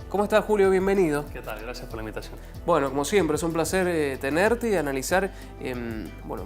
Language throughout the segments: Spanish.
¿Cómo estás, Julio? Bienvenido. ¿Qué tal? Gracias por la invitación. Bueno, como siempre, es un placer tenerte y analizar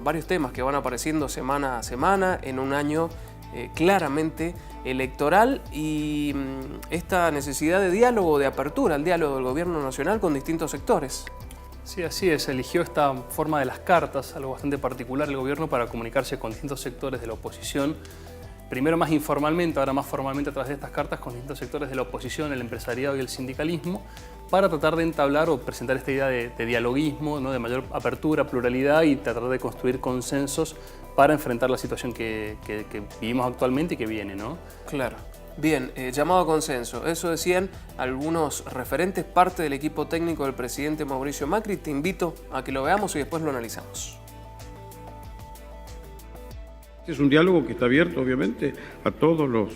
varios temas que van apareciendo semana a semana en un año claramente electoral y esta necesidad de diálogo, de apertura al diálogo del gobierno nacional con distintos sectores. Sí, así es. Eligió esta forma de las cartas, algo bastante particular, el gobierno para comunicarse con distintos sectores de la oposición. Primero más informalmente, ahora más formalmente a través de estas cartas con distintos sectores de la oposición, el empresariado y el sindicalismo, para tratar de entablar o presentar esta idea de dialoguismo, ¿no? De mayor apertura, pluralidad y tratar de construir consensos para enfrentar la situación que vivimos actualmente y que viene, ¿no? Claro. Bien, llamado a consenso. Eso decían algunos referentes, parte del equipo técnico del presidente Mauricio Macri. Te invito a que lo veamos y después lo analizamos. Es un diálogo que está abierto, obviamente, a todos los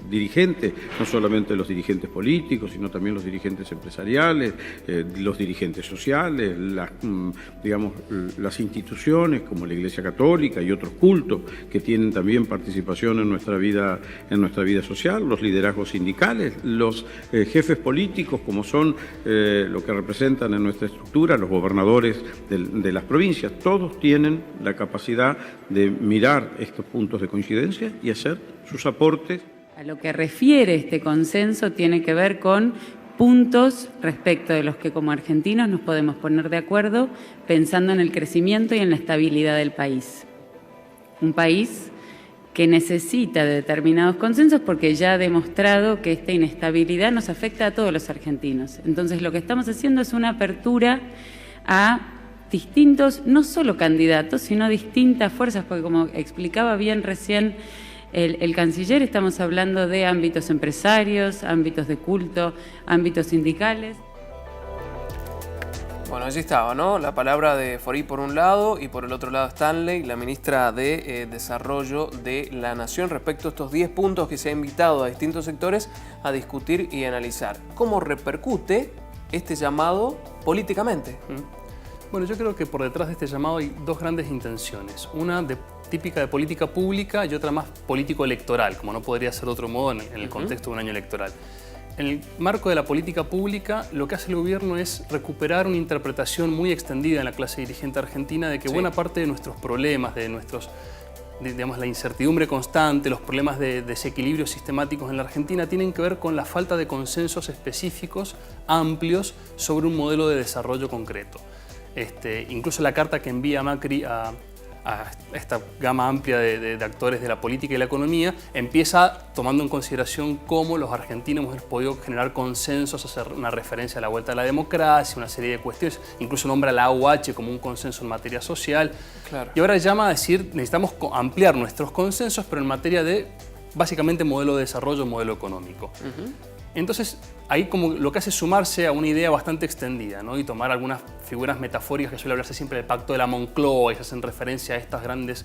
dirigentes, no solamente los dirigentes políticos, sino también los dirigentes empresariales, los dirigentes sociales, las instituciones como la Iglesia Católica y otros cultos que tienen también participación en nuestra vida social, los liderazgos sindicales, los jefes políticos como son lo que representan en nuestra estructura, los gobernadores de las provincias. Todos tienen la capacidad de mirar estos puntos de coincidencia y hacer sus aportes. A lo que refiere este consenso tiene que ver con puntos respecto de los que como argentinos nos podemos poner de acuerdo pensando en el crecimiento y en la estabilidad del país. Un país que necesita de determinados consensos porque ya ha demostrado que esta inestabilidad nos afecta a todos los argentinos. Entonces lo que estamos haciendo es una apertura a distintos, no solo candidatos, sino distintas fuerzas, porque como explicaba bien recién el canciller, estamos hablando de ámbitos empresarios, ámbitos de culto, ámbitos sindicales. Bueno, allí estaba, ¿no? La palabra de Forí por un lado y por el otro lado Stanley, la ministra de Desarrollo de la Nación, respecto a estos 10 puntos que se ha invitado a distintos sectores a discutir y analizar. ¿Cómo repercute este llamado políticamente? Bueno, yo creo que por detrás de este llamado hay dos grandes intenciones. Una típica de política pública y otra más político-electoral, como no podría ser de otro modo en el contexto de un año electoral. En el marco de la política pública, lo que hace el gobierno es recuperar una interpretación muy extendida en la clase dirigente argentina de que buena parte de nuestros problemas, digamos, la incertidumbre constante, los problemas de desequilibrios sistemáticos en la Argentina tienen que ver con la falta de consensos específicos, amplios, sobre un modelo de desarrollo concreto. Incluso la carta que envía Macri a esta gama amplia de actores de la política y la economía empieza tomando en consideración cómo los argentinos hemos podido generar consensos, hacer una referencia a la vuelta a la democracia, una serie de cuestiones, incluso nombra la AUH como un consenso en materia social. Claro. Y ahora llama a decir, necesitamos ampliar nuestros consensos, pero en materia de, básicamente, modelo de desarrollo, modelo económico. Entonces, ahí como lo que hace es sumarse a una idea bastante extendida, ¿no? Y tomar algunas figuras metafóricas que suele hablarse siempre del Pacto de la Moncloa y se hacen referencia a estos grandes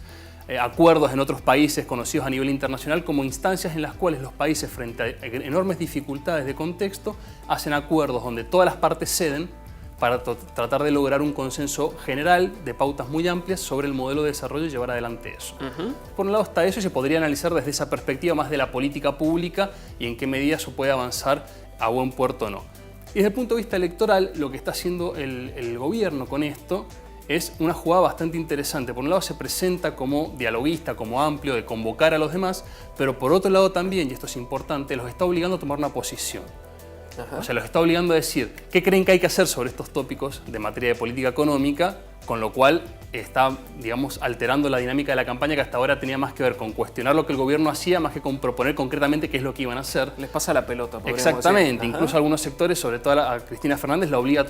acuerdos en otros países conocidos a nivel internacional como instancias en las cuales los países, frente a enormes dificultades de contexto, hacen acuerdos donde todas las partes ceden para tratar de lograr un consenso general de pautas muy amplias sobre el modelo de desarrollo y llevar adelante eso. Por un lado está eso y se podría analizar desde esa perspectiva más de la política pública y en qué medida eso puede avanzar a buen puerto o no. Y desde el punto de vista electoral, lo que está haciendo el gobierno con esto es una jugada bastante interesante. Por un lado se presenta como dialoguista, como amplio, de convocar a los demás, pero por otro lado también, y esto es importante, los está obligando a tomar una posición. O sea, los está obligando a decir qué creen que hay que hacer sobre estos tópicos de materia de política económica, con lo cual está, digamos, alterando la dinámica de la campaña que hasta ahora tenía más que ver con cuestionar lo que el gobierno hacía más que con proponer concretamente qué es lo que iban a hacer. Les pasa la pelota, podríamos Exactamente, decir. Incluso algunos sectores, sobre todo a Cristina Fernández, la obliga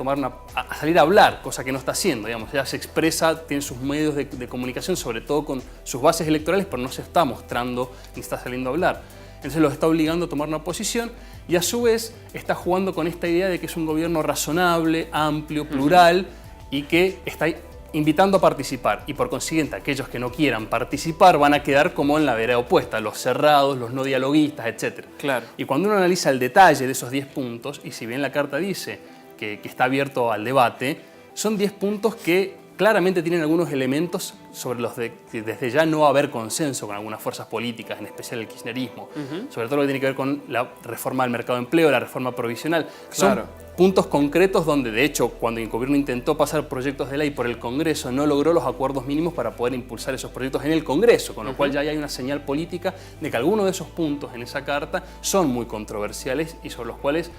a salir a hablar, cosa que no está haciendo, digamos. Ella se expresa, tiene sus medios de comunicación, sobre todo con sus bases electorales, pero no se está mostrando ni está saliendo a hablar. Entonces los está obligando a tomar una posición y a su vez está jugando con esta idea de que es un gobierno razonable, amplio, plural y que está invitando a participar. Y por consiguiente aquellos que no quieran participar van a quedar como en la vereda opuesta, los cerrados, los no dialoguistas, etc. Claro. Y cuando uno analiza el detalle de esos 10 puntos, y si bien la carta dice que está abierto al debate, son 10 puntos que claramente tienen algunos elementos sobre los de que desde ya no va a haber consenso con algunas fuerzas políticas, en especial el kirchnerismo. Sobre todo lo que tiene que ver con la reforma del mercado de empleo, la reforma provisional. Claro. Son puntos concretos donde, de hecho, cuando el gobierno intentó pasar proyectos de ley por el Congreso, no logró los acuerdos mínimos para poder impulsar esos proyectos en el Congreso, con lo cual ya hay una señal política de que algunos de esos puntos en esa carta son muy controversiales y sobre los cuales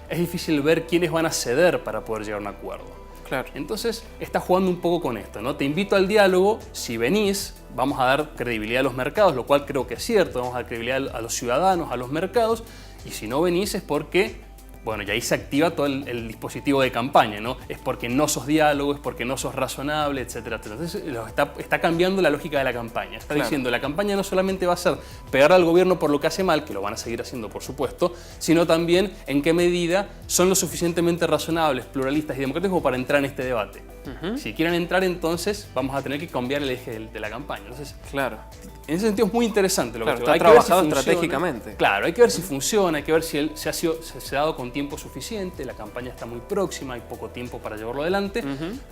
es difícil ver quiénes van a ceder para poder llegar a un acuerdo. Claro. Entonces, está jugando un poco con esto, ¿no? Te invito al diálogo, si venís, vamos a dar credibilidad a los mercados, lo cual creo que es cierto, vamos a dar credibilidad a los ciudadanos, a los mercados, y si no venís es porque, bueno, y ahí se activa todo el dispositivo de campaña, ¿no? Es porque no sos diálogo, es porque no sos razonable, etcétera, etcétera. Entonces está cambiando la lógica de la campaña. Está diciendo, la campaña no solamente va a ser pegar al gobierno por lo que hace mal, que lo van a seguir haciendo por supuesto, sino también en qué medida son lo suficientemente razonables, pluralistas y democráticos como para entrar en este debate. Si quieren entrar, entonces vamos a tener que cambiar el eje de la campaña. Entonces, claro. En ese sentido es muy interesante lo que está hay trabajado que ver si estratégicamente. Claro, hay que ver si funciona, hay que ver si se ha dado con tiempo suficiente, la campaña está muy próxima, hay poco tiempo para llevarlo adelante,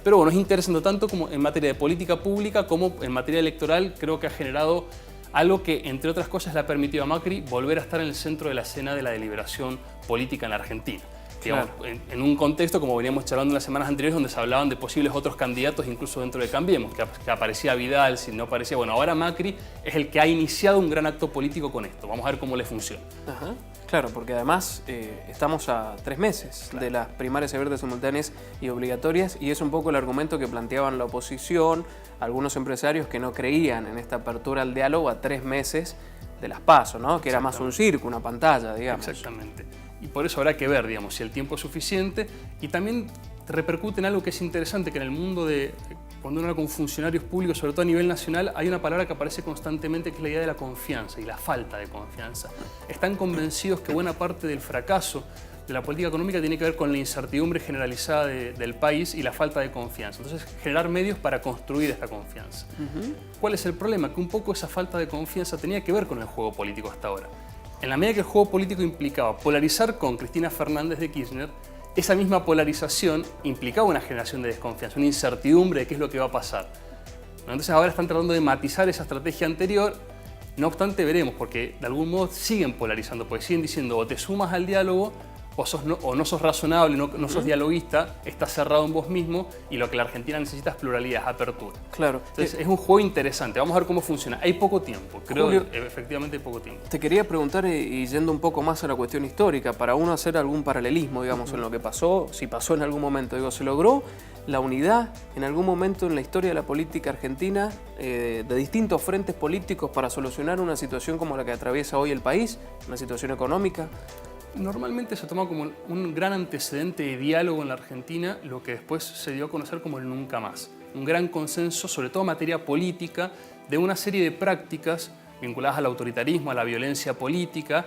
pero bueno, es interesante tanto como en materia de política pública como en materia electoral. Creo que ha generado algo que, entre otras cosas, le ha permitido a Macri volver a estar en el centro de la escena de la deliberación política en la Argentina. Digamos, en un contexto, como veníamos charlando en las semanas anteriores, donde se hablaban de posibles otros candidatos, incluso dentro de Cambiemos, que aparecía Vidal, si no aparecía. Bueno, ahora Macri es el que ha iniciado un gran acto político con esto. Vamos a ver cómo le funciona. Ajá. Claro, porque además estamos a 3 meses de las primarias abiertas, simultáneas y obligatorias, y es un poco el argumento que planteaban la oposición, algunos empresarios que no creían en esta apertura al diálogo a 3 meses de las PASO, ¿no? Que era más un circo, una pantalla, digamos. Exactamente. Y por eso habrá que ver, digamos, si el tiempo es suficiente, y también repercute en algo que es interesante, que en el mundo de, cuando uno habla con funcionarios públicos, sobre todo a nivel nacional, hay una palabra que aparece constantemente, que es la idea de la confianza y la falta de confianza. Están convencidos que buena parte del fracaso de la política económica tiene que ver con la incertidumbre generalizada del país y la falta de confianza. Entonces, generar medios para construir esta confianza. ¿Cuál es el problema? Que un poco esa falta de confianza tenía que ver con el juego político hasta ahora. En la medida que el juego político implicaba polarizar con Cristina Fernández de Kirchner, esa misma polarización implicaba una generación de desconfianza, una incertidumbre de qué es lo que va a pasar. Entonces ahora están tratando de matizar esa estrategia anterior. No obstante, veremos, porque de algún modo siguen polarizando, porque siguen diciendo o te sumas al diálogo o no sos razonable, no sos dialoguista, estás cerrado en vos mismo, y lo que la Argentina necesita es pluralidad, es apertura. Claro. Entonces es un juego interesante, vamos a ver cómo funciona. Hay poco tiempo, creo Julio, que efectivamente hay poco tiempo. Te quería preguntar, y yendo un poco más a la cuestión histórica, para uno hacer algún paralelismo, digamos, en lo que pasó, si pasó en algún momento, digo, ¿se logró la unidad en algún momento en la historia de la política argentina de distintos frentes políticos para solucionar una situación como la que atraviesa hoy el país, una situación económica? Normalmente se toma como un gran antecedente de diálogo en la Argentina, lo que después se dio a conocer como el nunca más. Un gran consenso, sobre todo en materia política, de una serie de prácticas vinculadas al autoritarismo, a la violencia política,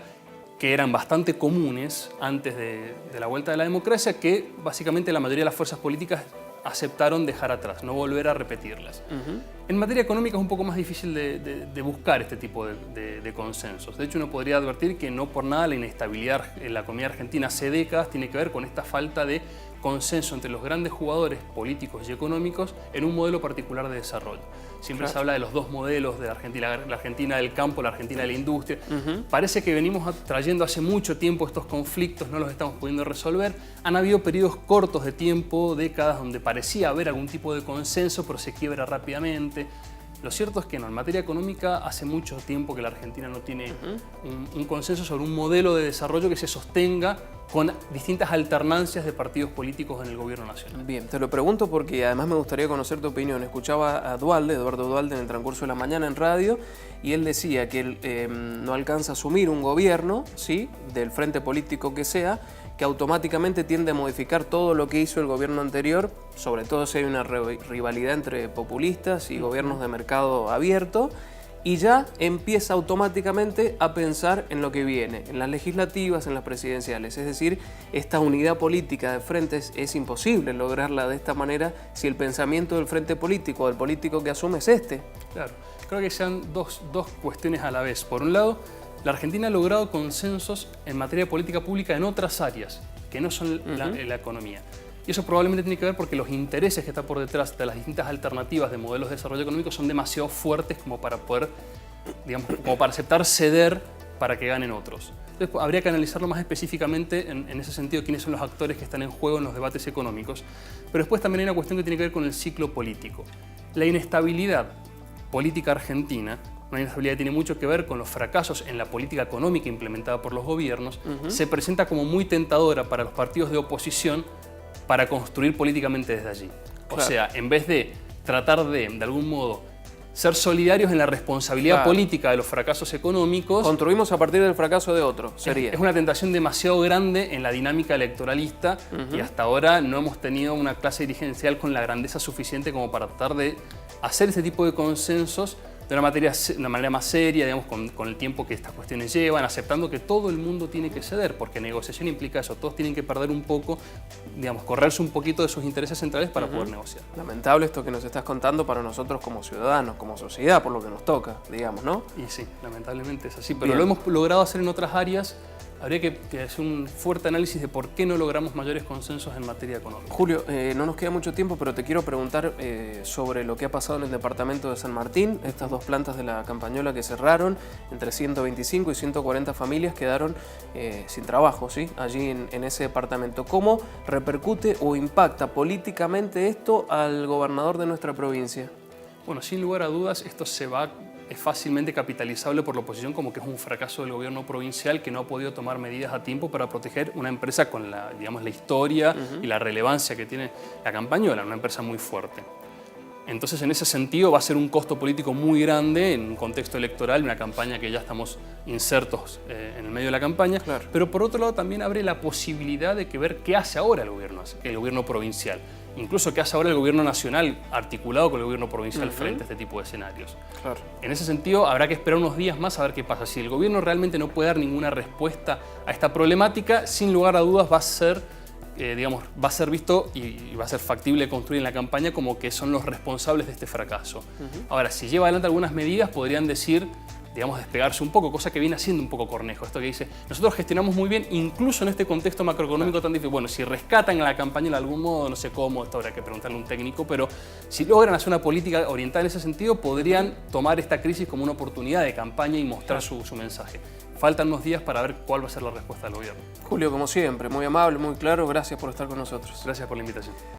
que eran bastante comunes antes de la vuelta de la democracia, que básicamente la mayoría de las fuerzas políticas aceptaron dejar atrás, no volver a repetirlas. En materia económica es un poco más difícil de buscar este tipo de consensos. De hecho, uno podría advertir que no por nada la inestabilidad en la economía argentina hace décadas tiene que ver con esta falta de consenso entre los grandes jugadores políticos y económicos en un modelo particular de desarrollo. Siempre se habla de los dos modelos de Argentina, la Argentina del campo, la Argentina de la industria. Parece que venimos trayendo hace mucho tiempo estos conflictos, no los estamos pudiendo resolver. Han habido periodos cortos de tiempo, décadas, donde parecía haber algún tipo de consenso, pero se quiebra rápidamente. Lo cierto es que no, en materia económica hace mucho tiempo que la Argentina no tiene un consenso sobre un modelo de desarrollo que se sostenga con distintas alternancias de partidos políticos en el gobierno nacional. Bien, te lo pregunto porque además me gustaría conocer tu opinión. Escuchaba a Eduardo Duhalde, en el transcurso de la mañana en radio, y él decía que él no alcanza a asumir un gobierno, ¿sí?, del frente político que sea, que automáticamente tiende a modificar todo lo que hizo el gobierno anterior, sobre todo si hay una rivalidad entre populistas y gobiernos de mercado abierto, y ya empieza automáticamente a pensar en lo que viene, en las legislativas, en las presidenciales. Es decir, esta unidad política de frentes es imposible lograrla de esta manera si el pensamiento del frente político, del político que asume, es este. Claro, creo que sean dos cuestiones a la vez. Por un lado, la Argentina ha logrado consensos en materia de política pública en otras áreas, que no son la economía. Y eso probablemente tiene que ver porque los intereses que están por detrás de las distintas alternativas de modelos de desarrollo económico son demasiado fuertes como para poder, digamos, como para aceptar ceder para que ganen otros. Entonces habría que analizarlo más específicamente en ese sentido, quiénes son los actores que están en juego en los debates económicos. Pero después también hay una cuestión que tiene que ver con el ciclo político. La inestabilidad política argentina, una inestabilidad que tiene mucho que ver con los fracasos en la política económica implementada por los gobiernos, se presenta como muy tentadora para los partidos de oposición para construir políticamente desde allí. Claro. O sea, en vez de tratar de algún modo, ser solidarios en la responsabilidad política de los fracasos económicos. Construimos a partir del fracaso de otro, sería. Es una tentación demasiado grande en la dinámica electoralista y hasta ahora no hemos tenido una clase dirigencial con la grandeza suficiente como para tratar de hacer este tipo de consensos de una manera más seria, digamos, con el tiempo que estas cuestiones llevan, aceptando que todo el mundo tiene que ceder, porque negociación implica eso, todos tienen que perder un poco, digamos, correrse un poquito de sus intereses centrales para poder negociar. Lamentable esto que nos estás contando para nosotros como ciudadanos, como sociedad, por lo que nos toca, digamos, ¿no? Y sí, lamentablemente es así, pero lo hemos logrado hacer en otras áreas. Habría que hacer un fuerte análisis de por qué no logramos mayores consensos en materia económica. Julio, no nos queda mucho tiempo, pero te quiero preguntar sobre lo que ha pasado en el departamento de San Martín. Estas dos plantas de la Campañola que cerraron, entre 125 y 140 familias quedaron sin trabajo, ¿sí? Allí en ese departamento. ¿Cómo repercute o impacta políticamente esto al gobernador de nuestra provincia? Bueno, sin lugar a dudas, esto es fácilmente capitalizable por la oposición como que es un fracaso del gobierno provincial que no ha podido tomar medidas a tiempo para proteger una empresa con la historia y la relevancia que tiene la Campañola, una empresa muy fuerte. Entonces, en ese sentido, va a ser un costo político muy grande en un contexto electoral, una campaña que ya estamos insertos en el medio de la campaña, pero por otro lado también abre la posibilidad de ver qué hace ahora el gobierno provincial. Incluso qué hace ahora el gobierno nacional articulado con el gobierno provincial frente a este tipo de escenarios. Claro. En ese sentido, habrá que esperar unos días más a ver qué pasa. Si el gobierno realmente no puede dar ninguna respuesta a esta problemática, sin lugar a dudas va a ser visto y va a ser factible construir en la campaña como que son los responsables de este fracaso. Ahora, si lleva adelante algunas medidas, podrían decir, digamos, despegarse un poco, cosa que viene haciendo un poco Cornejo. Esto que dice, nosotros gestionamos muy bien, incluso en este contexto macroeconómico tan difícil. Bueno, si rescatan a la campaña de algún modo, no sé cómo, esto habrá que preguntarle a un técnico, pero si logran hacer una política orientada en ese sentido, podrían tomar esta crisis como una oportunidad de campaña y mostrar su mensaje. Faltan unos días para ver cuál va a ser la respuesta del gobierno. Julio, como siempre, muy amable, muy claro, gracias por estar con nosotros. Gracias por la invitación.